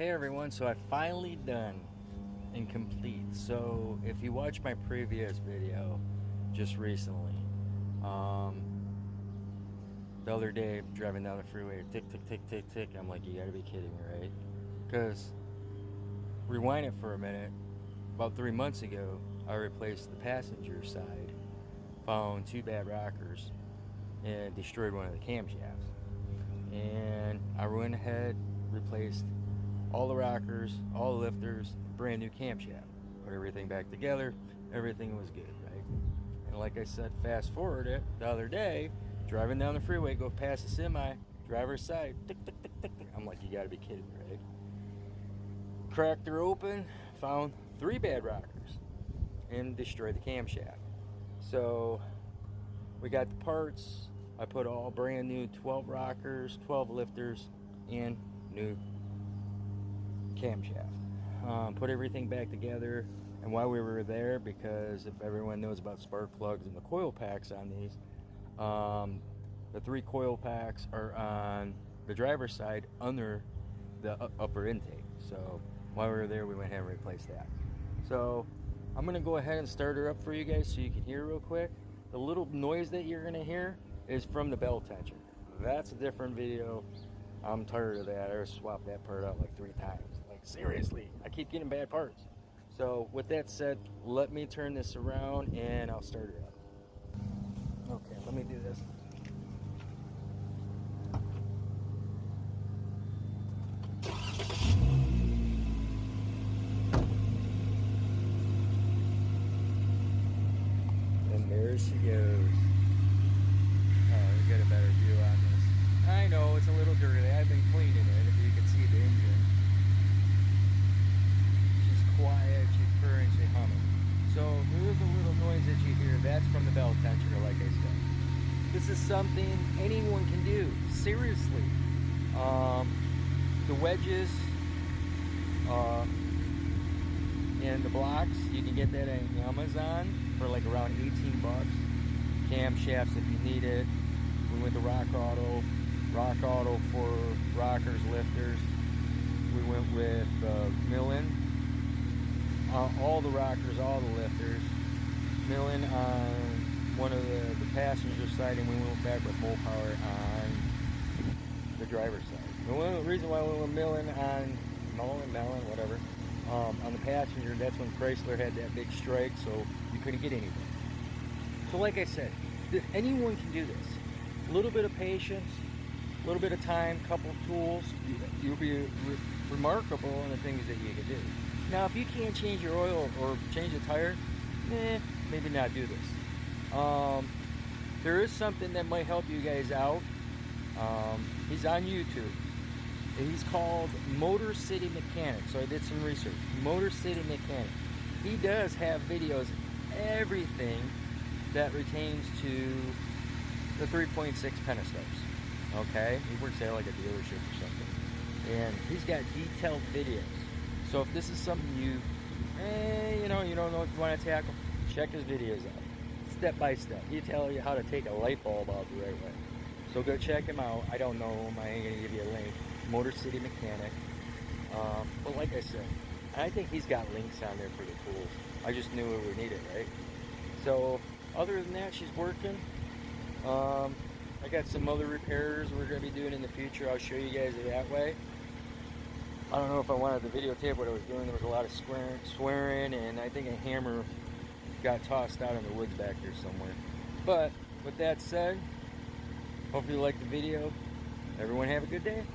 Hey everyone, so I finally done and complete. So if you watch my previous video just recently, the other day driving down the freeway, tick tick tick tick tick, I'm like, you gotta be kidding me, right? Because rewind it for a minute, about 3 months ago I replaced the passenger side, found two bad rockers, and destroyed one of the camshafts. And I went ahead, replaced all the rockers, all the lifters, brand new camshaft. Put everything back together, everything was good, right? And like I said, fast forward it, the other day, driving down the freeway, go past a semi, driver's side, tick, tick, tick, tick, tick. I'm like, you gotta be kidding me, right? Cracked her open, found 3 bad rockers, and destroyed the camshaft. So we got the parts. I put all brand new 12 rockers, 12 lifters, and new camshaft. Put everything back together. And while we were there, because if everyone knows about spark plugs and the coil packs on these, the 3 coil packs are on the driver's side under the upper intake. So while we were there, we went ahead and replaced that. So I'm gonna go ahead and start her up for you guys so you can hear real quick. The little noise that you're gonna hear is from the bell tensioner. That's a different video. I'm tired of that. I swapped that part out like 3 times. Like, seriously, I keep getting bad parts. So with that said, let me turn this around and I'll start her up. Okay, let me do this. And there she goes. Oh, we get a better view on this. I know it's a little dirty. I've been cleaning it. If you can see the engine, she's quiet, she's purring, she's humming. So there's a little noise that you hear. That's from the bell tensioner, like I said. This is something anyone can do. Seriously, the wedges and the blocks, you can get that at Amazon for like around 18 bucks. Camshafts if you need it. We went to Rock Auto for rockers, lifters. We went with melling, all the rockers, all the lifters. Melling on one of the passenger side, and we went back with Mopar on the driver's side. And the reason why we were melling on whatever, on the passenger, that's when Chrysler had that big strike, so you couldn't get anything. So like I said, anyone can do this. A little bit of patience, a little bit of time, couple tools, you'll be remarkable in the things that you can do. Now, if you can't change your oil or change the tire, maybe not do this. There is something that might help you guys out. He's on YouTube. He's called Motor City Mechanic. So I did some research. Motor City Mechanic. He does have videos, everything that pertains to the 3.6 Pentastar's. Okay, he works at like a dealership or something, and he's got detailed videos. So if this is something you don't know what you want to tackle, check his videos out, step by step. He tell you how to take a light bulb out the right way. So go check him out. I don't know him. I ain't gonna give you a link. Motor City Mechanic. But like I said, I think he's got links on there for the tools. I just knew we would need it, right? So other than that, she's working. I got some other repairs we're going to be doing in the future. I'll show you guys that way. I don't know if I wanted to videotape what I was doing. There was a lot of swearing, and I think a hammer got tossed out in the woods back here somewhere. But with that said, hopefully you liked the video. Everyone have a good day.